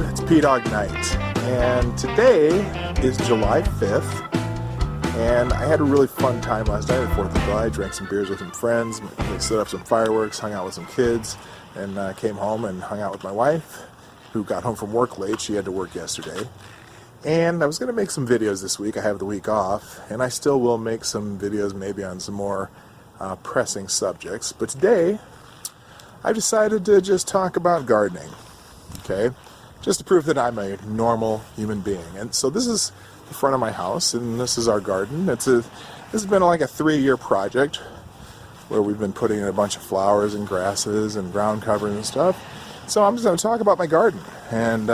It's PDawg night, and today is July 5th, and I had a really fun time last night at 4th of July. I drank some beers with some friends, we set up some fireworks, hung out with some kids, and came home and hung out with my wife, who got home from work late. She had to work yesterday. And I was going to make some videos this week. I have the week off, and I still will make some videos maybe on some more pressing subjects. But today, I decided to just talk about gardening, okay? Just to prove that I'm a normal human being. And so this is the front of my house, and this is our garden. This has been like a 3-year project where we've been putting in a bunch of flowers and grasses and ground covers and stuff. So I'm just going to talk about my garden and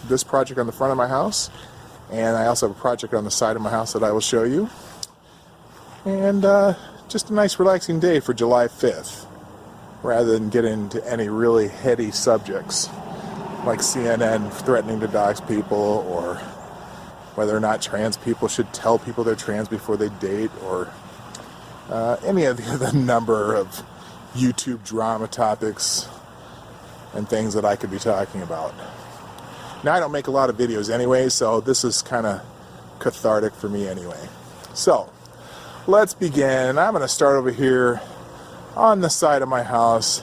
this project on the front of my house, and I also have a project on the side of my house that I will show you. And just a nice relaxing day for July 5th, rather than get into any really heady subjects like CNN threatening to dox people, or whether or not trans people should tell people they're trans before they date, or any of the number of YouTube drama topics and things that I could be talking about. Now, I don't make a lot of videos anyway, so this is kind of cathartic for me anyway. So, let's begin. I'm going to start over here on the side of my house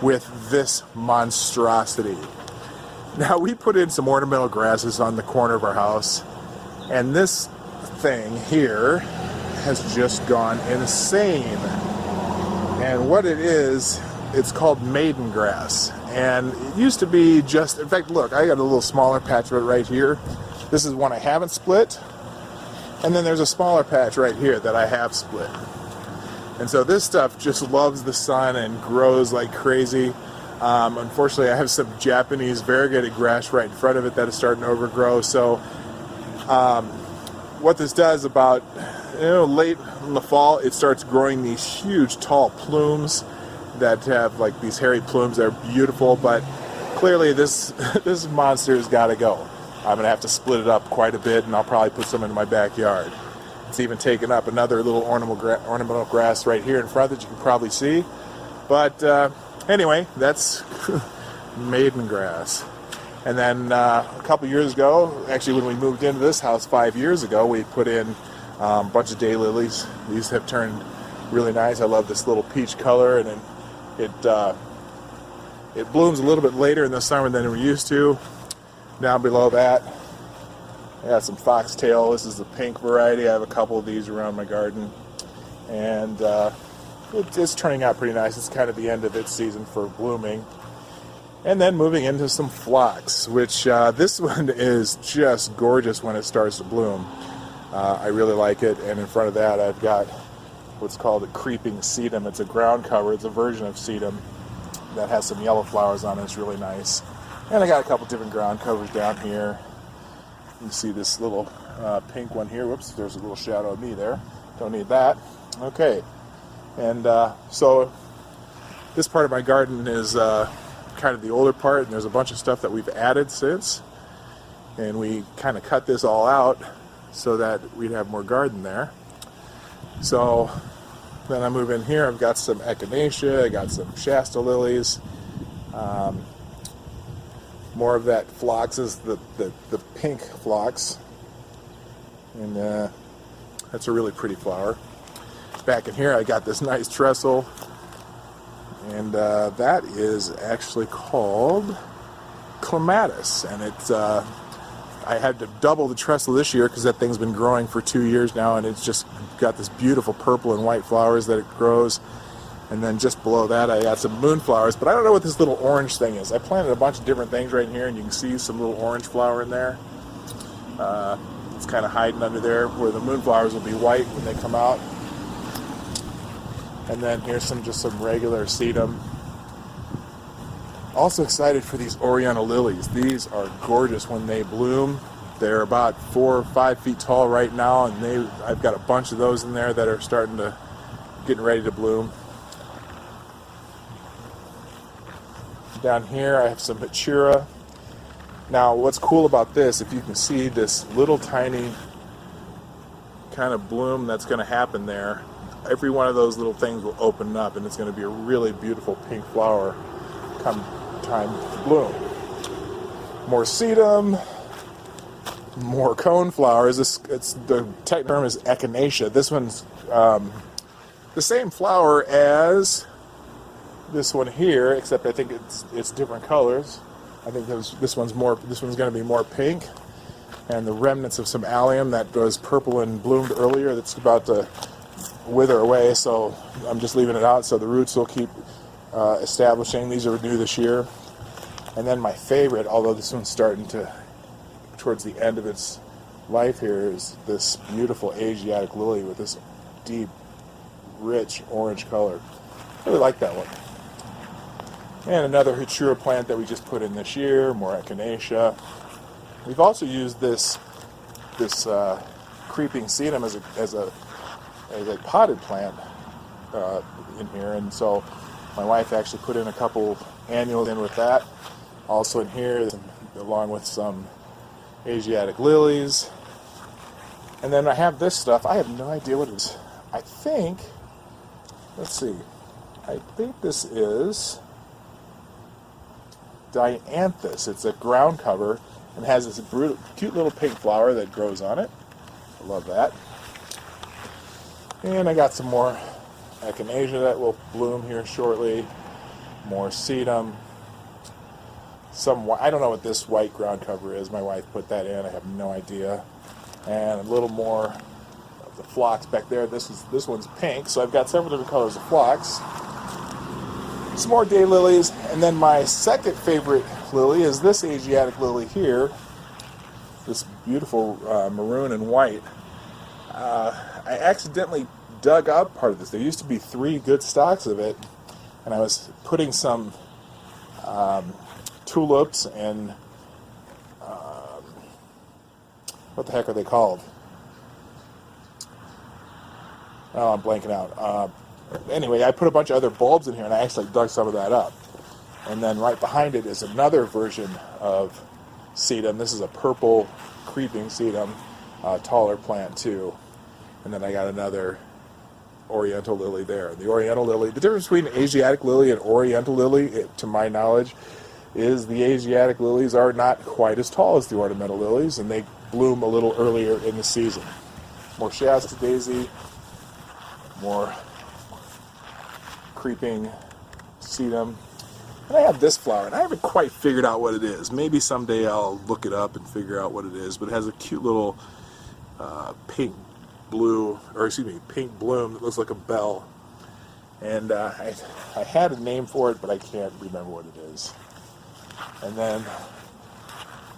with this monstrosity. Now, we put in some ornamental grasses on the corner of our house, and this thing here has just gone insane. And what it is, it's called maiden grass. And it used to be just, in fact, look, I got a little smaller patch of it right here. This is one I haven't split. And then there's a smaller patch right here that I have split. And so this stuff just loves the sun and grows like crazy. Unfortunately, I have some Japanese variegated grass right in front of it that is starting to overgrow. So what this does about, late in the fall, it starts growing these huge tall plumes that have like these hairy plumes. They're beautiful, but clearly this monster's got to go. I'm going to have to split it up quite a bit, and I'll probably put some in my backyard. It's even taken up another little ornamental grass right here in front that you can probably see. But anyway, that's maiden grass. And then a couple years ago, actually when we moved into this house 5 years ago, we put in a bunch of daylilies. These have turned really nice. I love this little peach color, and it blooms a little bit later in the summer than we're used to. Down below that, I got some foxtail. This is the pink variety. I have a couple of these around my garden, and it's turning out pretty nice. It's kind of the end of its season for blooming. And then moving into some phlox, which this one is just gorgeous when it starts to bloom. I really like it. And in front of that, I've got what's called a creeping sedum. It's a ground cover. It's a version of sedum that has some yellow flowers on it. It's really nice. And I got a couple different ground covers down here. You see this little pink one here. Whoops, there's a little shadow of me there. Don't need that. Okay. And so this part of my garden is kind of the older part, and there's a bunch of stuff that we've added since. And we kind of cut this all out so that we'd have more garden there. So then I move in here. I've got some echinacea. I got some Shasta lilies. More of that phlox is the pink phlox, and that's a really pretty flower. Back in here, I got this nice trestle, and that is actually called clematis, and it's I had to double the trestle this year because that thing's been growing for 2 years now, and it's just got this beautiful purple and white flowers that it grows. And then just below that, I got some moonflowers, but I don't know what this little orange thing is. I planted a bunch of different things right here, and you can see some little orange flower in there. It's kind of hiding under there, where the moonflowers will be white when they come out. And then here's just some regular sedum. Also excited for these Oriental lilies. These are gorgeous when they bloom. They're about 4 or 5 feet tall right now, and I've got a bunch of those in there that are getting ready to bloom. Down here I have some hachira. Now what's cool about this, if you can see this little tiny kind of bloom that's going to happen there, every one of those little things will open up, and it's going to be a really beautiful pink flower come time to bloom. more sedum, more cone flowers. The technical term is echinacea. This one's the same flower as this one here, except I think it's different colors. I think this one's going to be more pink, and the remnants of some allium that was purple and bloomed earlier that's about to wither away. So I'm just leaving it out so the roots will keep establishing. These are new this year. And then my favorite, although this one's starting to towards the end of its life here, is this beautiful Asiatic lily with this deep, rich orange color. I really like that one. And another Hachura plant that we just put in this year, more echinacea. We've also used this creeping sedum as a potted plant in here, and so my wife actually put in a couple annuals in with that. Also in here, along with some Asiatic lilies. And then I have this stuff. I have no idea what it is. I think, let's see, I think this is dianthus. It's a ground cover and has this cute little pink flower that grows on it. I love that. And I got some more echinacea that will bloom here shortly. More sedum. I don't know what this white ground cover is. My wife put that in. I have no idea. And a little more of the phlox back there. This one's pink, so I've got several different colors of phlox. Some more daylilies, and then my second favorite lily is this Asiatic lily here. This beautiful maroon and white. I accidentally dug up part of this. There used to be 3 good stalks of it, and I was putting some tulips and what the heck are they called? Oh, I'm blanking out. Anyway, I put a bunch of other bulbs in here, and I actually dug some of that up. And then right behind it is another version of sedum. This is a purple creeping sedum, taller plant too. And then I got another oriental lily there. The oriental lily, the difference between Asiatic lily and oriental lily, to my knowledge, is the Asiatic lilies are not quite as tall as the ornamental lilies, and they bloom a little earlier in the season. More Shasta daisy, more creeping sedum. And I have this flower, and I haven't quite figured out what it is. Maybe someday I'll look it up and figure out what it is, but it has a cute little pink bloom that looks like a bell. And I had a name for it, but I can't remember what it is. And then,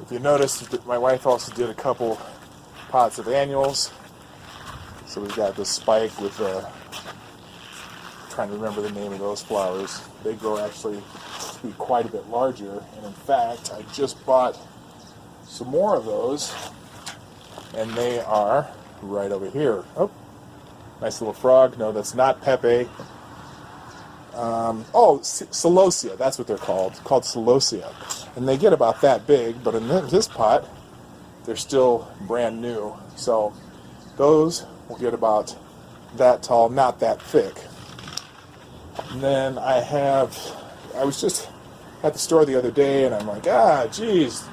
if you notice, my wife also did a couple pots of annuals. So we've got this spike with trying to remember the name of those flowers. They grow actually to be quite a bit larger, and in fact, I just bought some more of those, and they are right over here. Oh, nice little frog. No, that's not Pepe. Celosia, that's what they're called. It's called celosia. And they get about that big, but in this pot, they're still brand new. So those will get about that tall, not that thick. And then I was just at the store the other day, and I'm like, geez,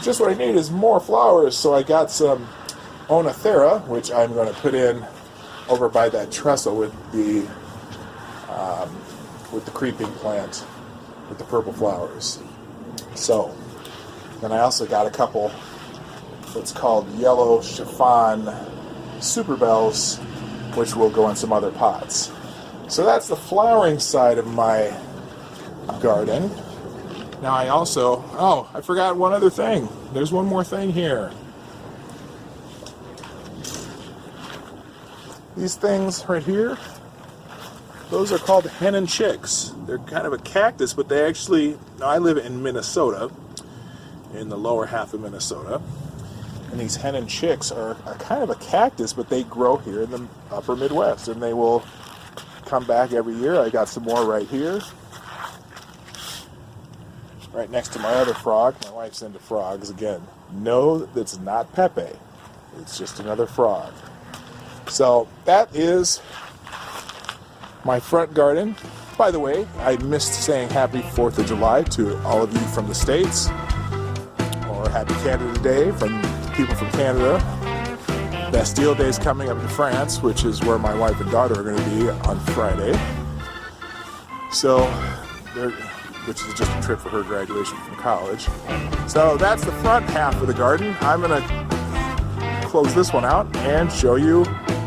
just what I need is more flowers. So I got some Onothera, which I'm going to put in over by that trestle with the creeping plant with the purple flowers. So, then I also got a couple what's called yellow chiffon super bells, which will go in some other pots. So that's the flowering side of my garden. Now I also, I forgot one other thing. There's one more thing here. These things right here, those are called hen and chicks. They're kind of a cactus, but they actually, now I live in Minnesota, in the lower half of Minnesota, and these hen and chicks are kind of a cactus, but they grow here in the upper Midwest, and they will come back every year. I got some more right here, right next to my other frog. My wife's into frogs again. No, that's not Pepe. It's just another frog. So that is my front garden. By the way, I missed saying happy 4th of July to all of you from the States. happy Canada Day from people from Canada. Bastille Day is coming up in France, which is where my wife and daughter are going to be on Friday. So, which is just a trip for her graduation from college. So that's the front half of the garden. I'm going to close this one out and show you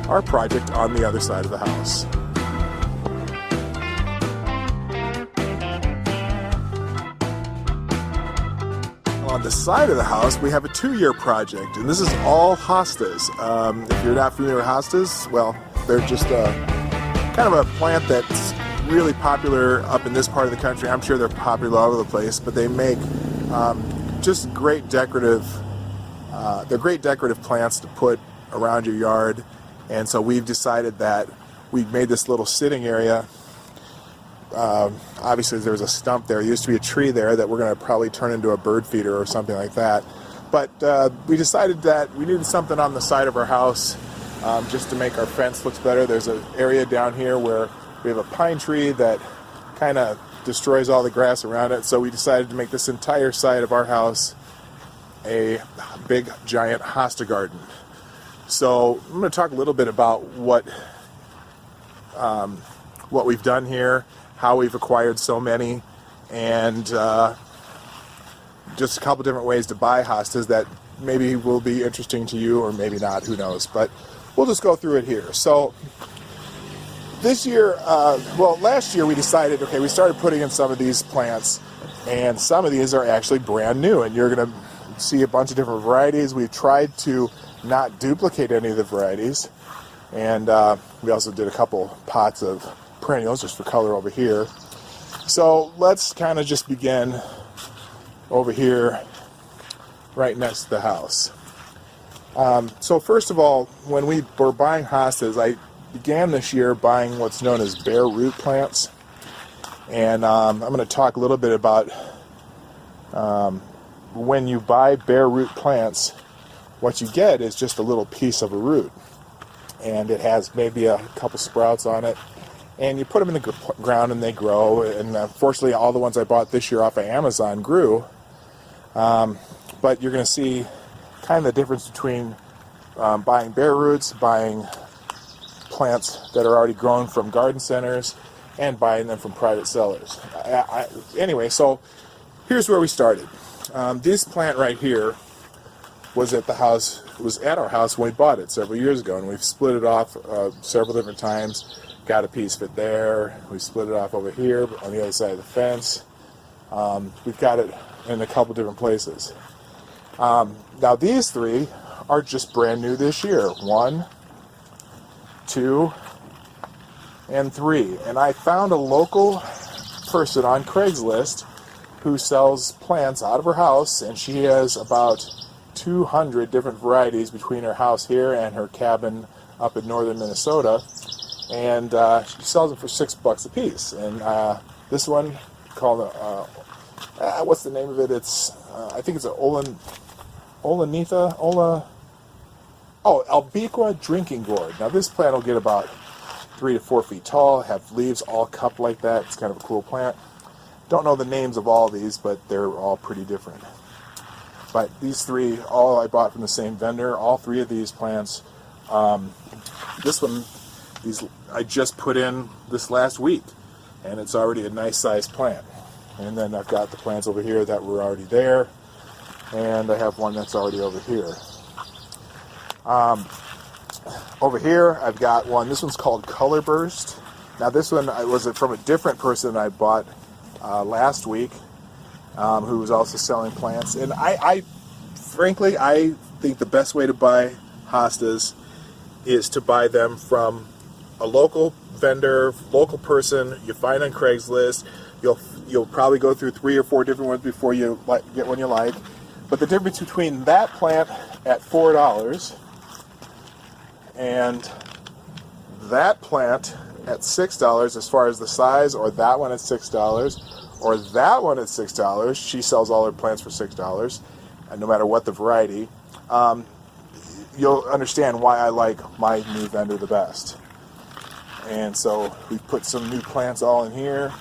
our project on the other side of the house. On the side of the house, we have a 2-year project, and this is all hostas. If you're not familiar with hostas, well, they're just kind of a plant that's really popular up in this part of the country. I'm sure they're popular all over the place, but they make just great decorative. They're great decorative plants to put around your yard, and so we've decided that we've made this little sitting area. Obviously there was a stump there. There used to be a tree there that we're going to probably turn into a bird feeder or something like that. But we decided that we needed something on the side of our house just to make our fence look better. There's an area down here where we have a pine tree that kind of destroys all the grass around it. So we decided to make this entire side of our house a big giant hosta garden. So I'm going to talk a little bit about what we've done here, how we've acquired so many, and just a couple different ways to buy hostas that maybe will be interesting to you or maybe not, who knows. But we'll just go through it here. So this year, last year we decided, okay, we started putting in some of these plants, and some of these are actually brand new, and you're going to see a bunch of different varieties. We've tried to not duplicate any of the varieties, and we also did a couple pots of perennials just for color over here. So let's kind of just begin over here right next to the house. So first of all, when we were buying hostas, I began this year buying what's known as bare root plants, and I'm going to talk a little bit about when you buy bare root plants, what you get is just a little piece of a root, and it has maybe a couple sprouts on it. And you put them in the ground and they grow. And fortunately, all the ones I bought this year off of Amazon grew. But you're going to see kind of the difference between buying bare roots, buying plants that are already grown from garden centers, and buying them from private sellers. Anyway, so here's where we started. This plant right here was at our house when we bought it several years ago, and we've split it off several different times. Got a piece of it there. We split it off over here on the other side of the fence. We've got it in a couple different places. Now these 3 are just brand new this year. 1, 2, and 3. And I found a local person on Craigslist who sells plants out of her house, and she has about 200 different varieties between her house here and her cabin up in northern Minnesota. And she sells them for $6 a piece. And this one called what's the name of it? It's I think it's an Albicua drinking gourd. Now this plant will get about 3 to 4 feet tall, have leaves all cupped like that. It's kind of a cool plant. Don't know the names of all these, but they're all pretty different. But these 3, all I bought from the same vendor. All 3 of these plants. This one, I just put in this last week, and it's already a nice sized plant. And then I've got the plants over here that were already there, and I have one that's already over here. Over here I've got one. This one's called Color Burst. Now this one was from a different person I bought last week, who was also selling plants. And frankly, I think the best way to buy hostas is to buy them from a local vendor, local person you find on Craigslist. You'll probably go through 3 or 4 different ones before you get one you like. But the difference between that plant at $4 and that plant at $6 as far as the size, or that one at $6, or that one at $6, she sells all her plants for $6, and no matter what the variety, you'll understand why I like my new vendor the best. And so we put some new plants all in here.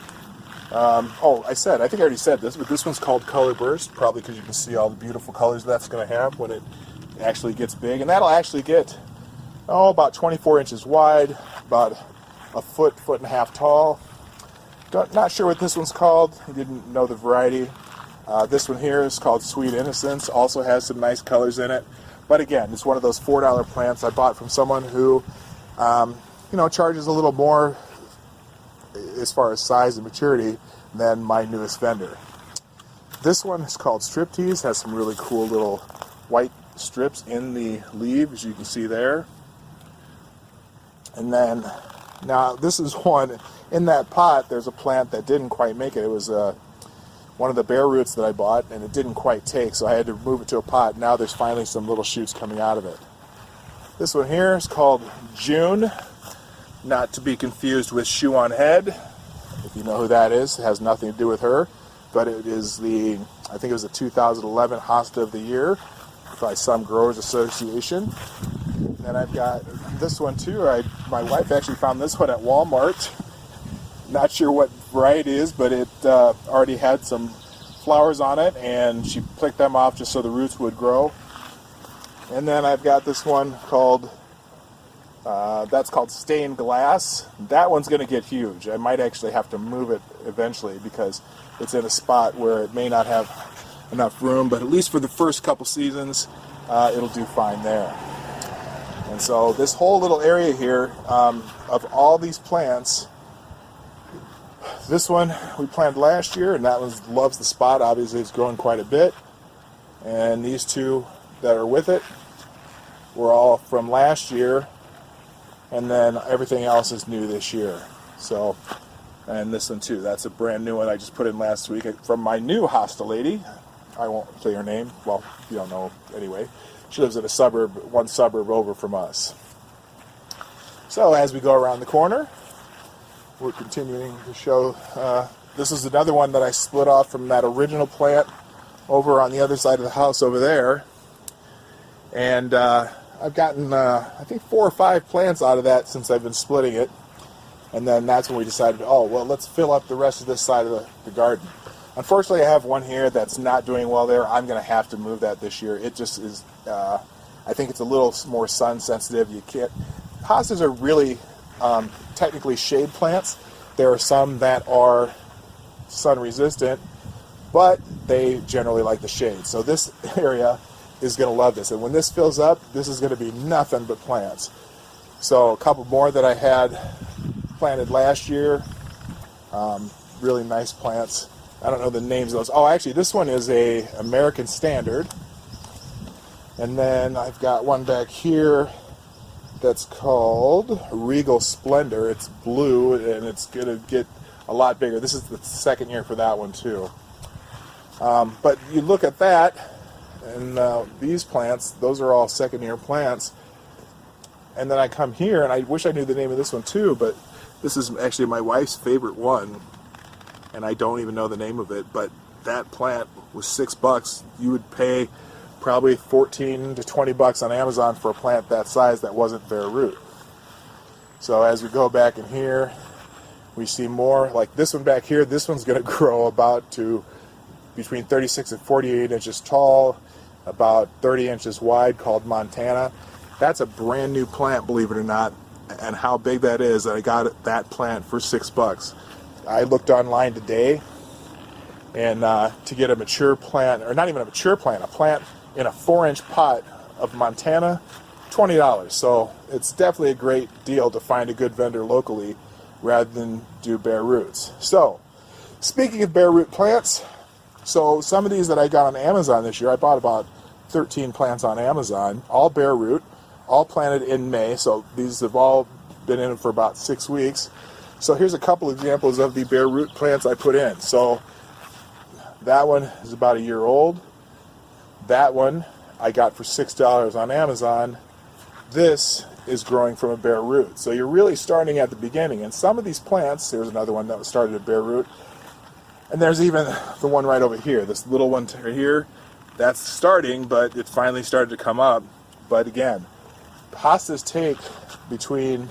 Oh, I think I already said this, but this one's called Color Burst, probably because you can see all the beautiful colors that's going to have when it actually gets big. And that'll actually get, about 24 inches wide, about a foot and a half tall. Not sure what this one's called. I didn't know the variety. This one here is called Sweet Innocence, also has some nice colors in it. But again, it's one of those $4 plants I bought from someone who, charges a little more as far as size and maturity than my newest vendor. This one is called Striptease, has some really cool little white strips in the leaves, as you can see there. And then, now this is one, in that pot there's a plant that didn't quite make it. It was one of the bare roots that I bought, and it didn't quite take, so I had to move it to a pot. Now there's finally some little shoots coming out of it. This one here is called June, not to be confused with Shoe on Head. If you know who that is, it has nothing to do with her, but it is I think it was the 2011 Hosta of the Year by some Growers Association. And I've got this one too. My wife actually found this one at Walmart. Not sure what variety it is, but it already had some flowers on it, and she picked them off just so the roots would grow. And then I've got this one called, that's called Stained Glass. That one's going to get huge. I might actually have to move it eventually because it's in a spot where it may not have enough room, but at least for the first couple seasons, it'll do fine there. And so this whole little area here, of all these plants, this one we planted last year, and that one loves the spot. Obviously it's growing quite a bit. And these two that are with it were all from last year, and then everything else is new this year. So, and this one too, that's a brand new one I just put in last week from my new Hosta lady. I won't say her name, well, you don't know anyway. She lives in one suburb over from us. So as we go around the corner, we're continuing to show, this is another one that I split off from that original plant over on the other side of the house over there. And I've gotten, I think 4 or 5 plants out of that since I've been splitting it. And then that's when we decided, oh, well, let's fill up the rest of this side of the garden. Unfortunately, I have one here that's not doing well there. I'm going to have to move that this year. It just is, I think it's a little more sun sensitive. You can't, hostas are really technically shade plants. There are some that are sun resistant, but they generally like the shade. So this area is going to love this. And when this fills up, this is going to be nothing but plants. So a couple more that I had planted last year, really nice plants. I don't know the names of those. Oh, actually, this one is a American Standard. And then I've got one back here that's called Regal Splendor. It's blue, and it's going to get a lot bigger. This is the second year for that one, too. But you look at that, and these plants, those are all second-year plants. And then I come here, and I wish I knew the name of this one, too, but this is actually my wife's favorite one. And I don't even know the name of it, but that plant was $6. You would pay probably $14 to $20 on Amazon for a plant that size that wasn't bare root. So as we go back in here, we see more like this one back here. This one's going to grow about to between 36 and 48 inches tall, about 30 inches wide, called Montana. That's a brand new plant, believe it or not, and how big that is. I got that plant for $6. I looked online today, and to get a mature plant, or not even a mature plant, a plant in a 4-inch pot of Montana, $20. So it's definitely a great deal to find a good vendor locally rather than do bare roots. So speaking of bare root plants, so some of these that I got on Amazon this year, I bought about 13 plants on Amazon, all bare root, all planted in May. So these have all been in for about 6 weeks. So here's a couple examples of the bare root plants I put in. So that one is about a year old. That one I got for $6 on Amazon. This is growing from a bare root. So you're really starting at the beginning. And some of these plants, there's another one that was started at bare root. And there's even the one right over here, this little one right here. That's starting, but it finally started to come up. But again, hostas take between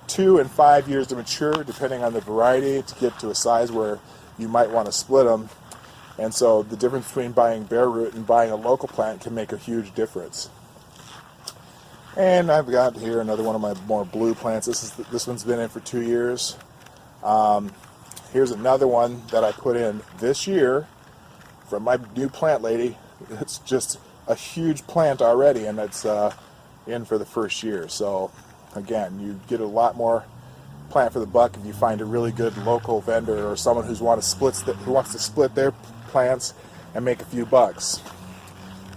2 and 5 years to mature, depending on the variety, to get to a size where you might want to split them. And so the difference between buying bare root and buying a local plant can make a huge difference. And I've got here another one of my more blue plants. This one's been in for 2 years. Here's another one that I put in this year from my new plant lady. It's just a huge plant already, and it's in for the first year. So again, you get a lot more plant for the buck if you find a really good local vendor or someone who wants to split their plants and make a few bucks.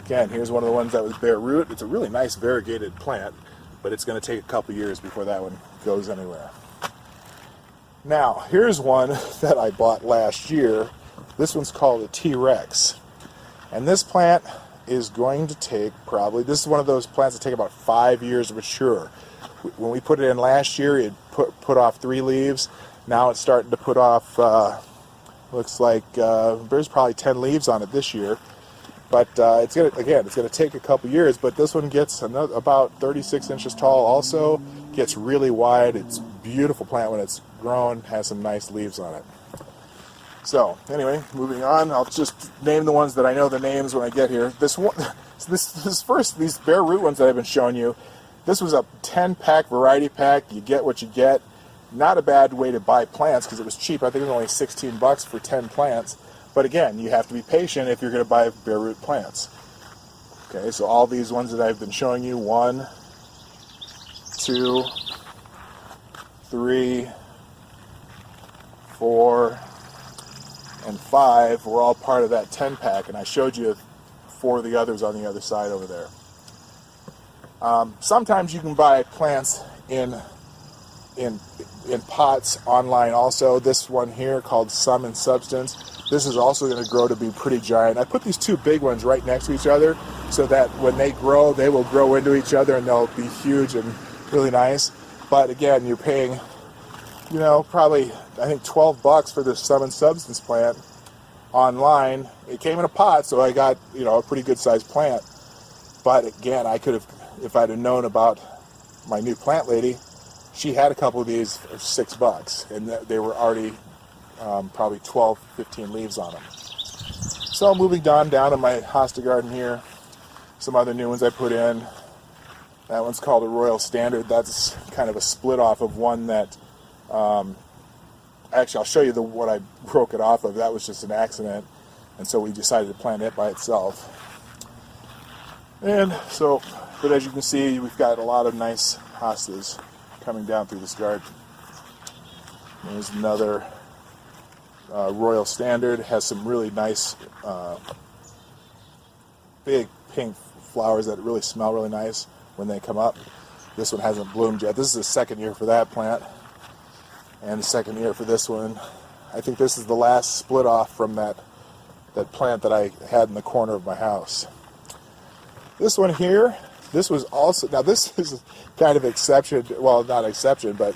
Again, here's one of the ones that was bare root. It's a really nice variegated plant, but it's going to take a couple years before that one goes anywhere. Now, here's one that I bought last year. This one's called a T-Rex. And this plant is going to take this is one of those plants that take about 5 years to mature. When we put it in last year, it put off 3 leaves. Now it's starting to put off, looks like there's probably 10 leaves on it this year. But it's going to take a couple years, but this one gets about 36 inches tall also, gets really wide. It's a beautiful plant when it's grown, has some nice leaves on it. So anyway, moving on, I'll just name the ones that I know the names when I get here. These bare root ones that I've been showing you, this was a 10-pack variety pack. You get what you get. Not a bad way to buy plants because it was cheap. I think it was only 16 bucks for 10 plants. But again, you have to be patient if you're going to buy bare root plants. Okay, so all these ones that I've been showing you, 1, 2, 3, 4, and 5 were all part of that 10-pack, and I showed you 4 of the others on the other side over there. Sometimes you can buy plants in pots online also. This one here called Sum and Substance. This is also going to grow to be pretty giant. I put these 2 big ones right next to each other so that when they grow, they will grow into each other and they'll be huge and really nice. But again, you're paying, probably I think 12 bucks for this Sum and Substance plant online. It came in a pot, so I got a pretty good sized plant. But again, I could have, if I'd have known about my new plant lady, she had a couple of these for 6 bucks, and they were already probably 12, 15 leaves on them. So moving down to my hosta garden here, some other new ones I put in. That one's called a Royal Standard. That's kind of a split off of one that, actually I'll show you what I broke it off of. That was just an accident, and so we decided to plant it by itself. And so, but as you can see, we've got a lot of nice hostas coming down through this garden. There's another Royal Standard. Has some really nice big pink flowers that really smell really nice when they come up. This one hasn't bloomed yet. This is the second year for that plant, and the second year for this one. I think this is the last split off from that plant that I had in the corner of my house. This one here, this was also, now this is kind of exception, well, not exception, but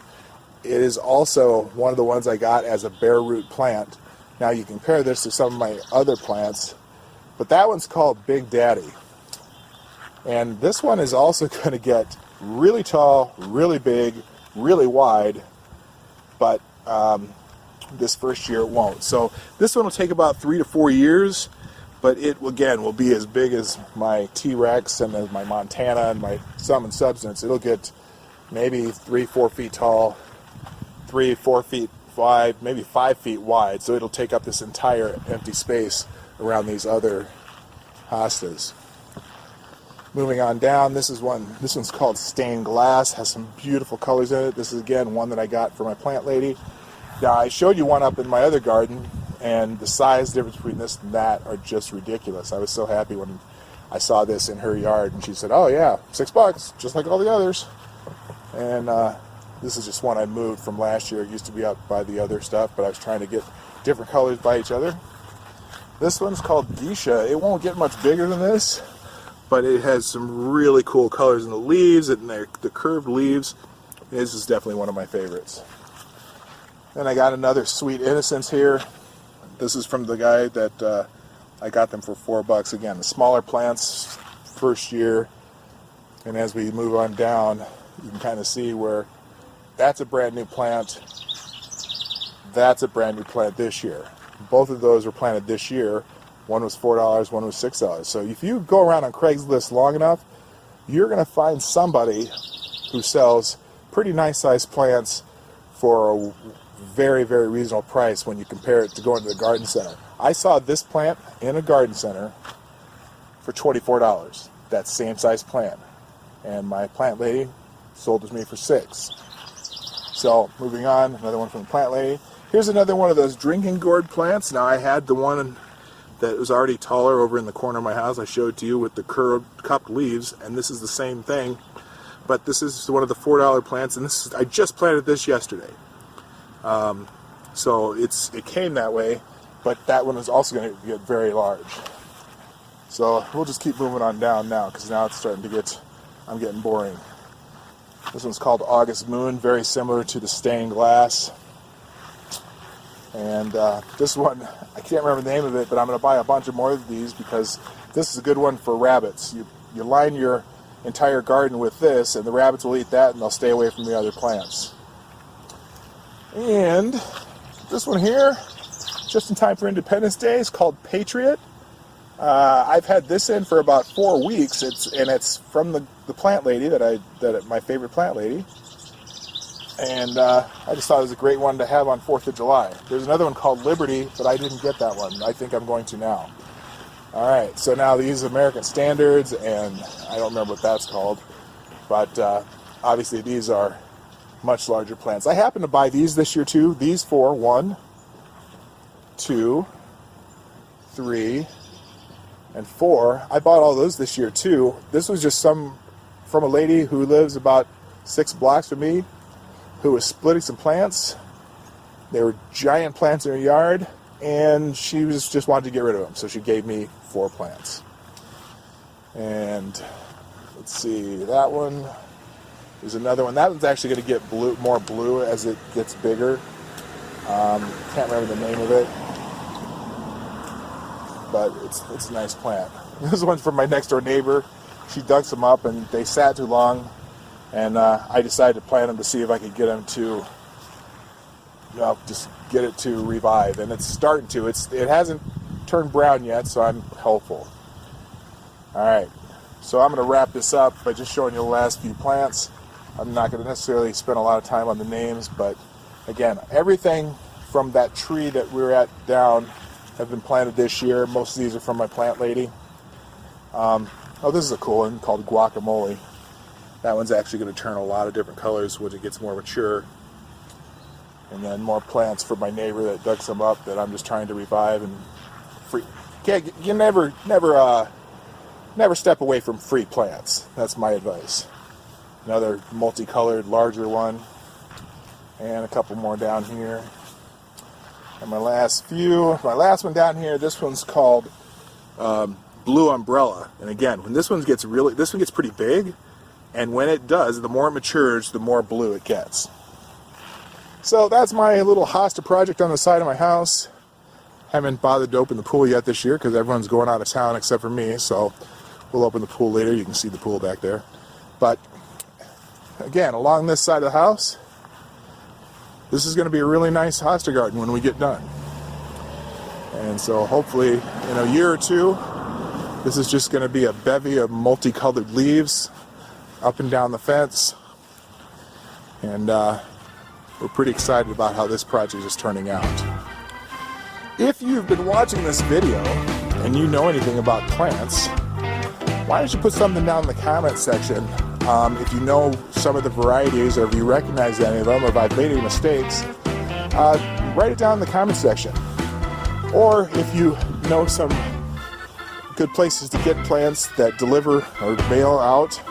it is also one of the ones I got as a bare root plant. Now you compare this to some of my other plants, but that one's called Big Daddy. And this one is also going to get really tall, really big, really wide, but this first year it won't. So this one will take about 3 to 4 years, but it, again, will be as big as my T-Rex and as my Montana and my Sum and Substance. It'll get maybe 3-4 feet tall, 3-4 feet wide, maybe 5 feet wide. So it'll take up this entire empty space around these other hostas. Moving on down, this one's called Stained Glass, has some beautiful colors in it. This is again one that I got for my plant lady. Now I showed you one up in my other garden, and the size difference between this and that are just ridiculous. I was so happy when I saw this in her yard, and she said, "Oh yeah, $6, just like all the others." And this is just one I moved from last year. It used to be up by the other stuff, but I was trying to get different colors by each other. This one's called Geisha. It won't get much bigger than this, but it has some really cool colors in the leaves and the curved leaves. This is definitely one of my favorites. Then I got another Sweet Innocence here. This is from the guy that I got them for $4. Again, the smaller plants, first year. And as we move on down, you can kind of see where that's a brand new plant. That's a brand new plant this year. both of those were planted this year. One was $4, one was $6. So if you go around on Craigslist long enough, you're going to find somebody who sells pretty nice sized plants for a very, very reasonable price when you compare it to going to the garden center. I saw this plant in a garden center for $24, that same size plant. And my plant lady sold it to me for $6. So moving on, another one from the plant lady. Here's another one of those drinking gourd plants. Now I had the one that was already taller over in the corner of my house. I showed to you with the curved cupped leaves, and this is the same thing. But this is one of the $4 plants, and this is, I just planted this yesterday. So it came that way, but that one is also going to get very large. So we'll just keep moving on down now, because now it's starting to get, I'm getting boring. This one's called August Moon, very similar to the stained glass. And this one, I can't remember the name of it, but I'm going to buy a bunch of more of these because this is a good one for rabbits. You line your entire garden with this, and the rabbits will eat that, and they'll stay away from the other plants. And this one here, just in time for Independence Day, is called Patriot. I've had this in for about 4 weeks. It's from the plant lady my favorite plant lady. And I just thought it was a great one to have on 4th of July. There's another one called Liberty, but I didn't get that one. I think I'm going to now. Alright, so now these American Standards, and I don't remember what that's called, but obviously these are much larger plants. I happened to buy these this year too. These for 1, 2, 3, and 4. I bought all those this year too. This was just some from a lady who lives about 6 blocks from me, who was splitting some plants. They were giant plants in her yard, and she just wanted to get rid of them, so she gave me 4 plants. And let's see, that one is another one. That one's actually going to get more blue as it gets bigger. Can't remember the name of it, but it's a nice plant. This one's from my next door neighbor. She dug some up, and they sat too long. And I decided to plant them to see if I could get them to, just get it to revive. And it's starting to. It hasn't turned brown yet, so I'm hopeful. All right, so I'm going to wrap this up by just showing you the last few plants. I'm not going to necessarily spend a lot of time on the names, but again, everything from that tree that we were at down have been planted this year. Most of these are from my plant lady. This is a cool one called Guacamole. That one's actually going to turn a lot of different colors when it gets more mature. And then more plants for my neighbor that dug some up that I'm just trying to revive and free. You never step away from free plants. That's my advice. Another multicolored, larger one, and a couple more down here. And my last one down here. This one's called Blue Umbrella. And again, when this one gets pretty big. And when it does, the more it matures, the more blue it gets. So that's my little hosta project on the side of my house. Haven't bothered to open the pool yet this year because everyone's going out of town except for me. So we'll open the pool later. You can see the pool back there. But again, along this side of the house, this is going to be a really nice hosta garden when we get done. And so hopefully in a year or two, this is just going to be a bevy of multicolored leaves up and down the fence, and we're pretty excited about how this project is turning out. If you've been watching this video and you know anything about plants, why don't you put something down in the comment section if you know some of the varieties, or if you recognize any of them, or if I've made any mistakes. Write it down in the comment section. Or if you know some good places to get plants that deliver or mail out,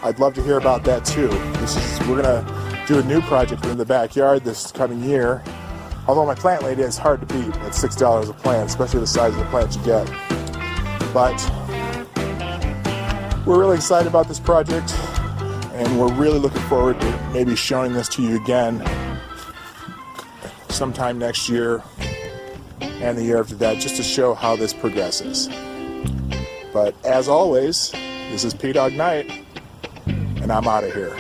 I'd love to hear about that too. We're gonna do a new project in the backyard this coming year. Although my plant lady is hard to beat at $6 a plant, especially the size of the plant you get. But we're really excited about this project, and we're really looking forward to maybe showing this to you again sometime next year and the year after that, just to show how this progresses. But as always, this is PDawg Night, and I'm out of here.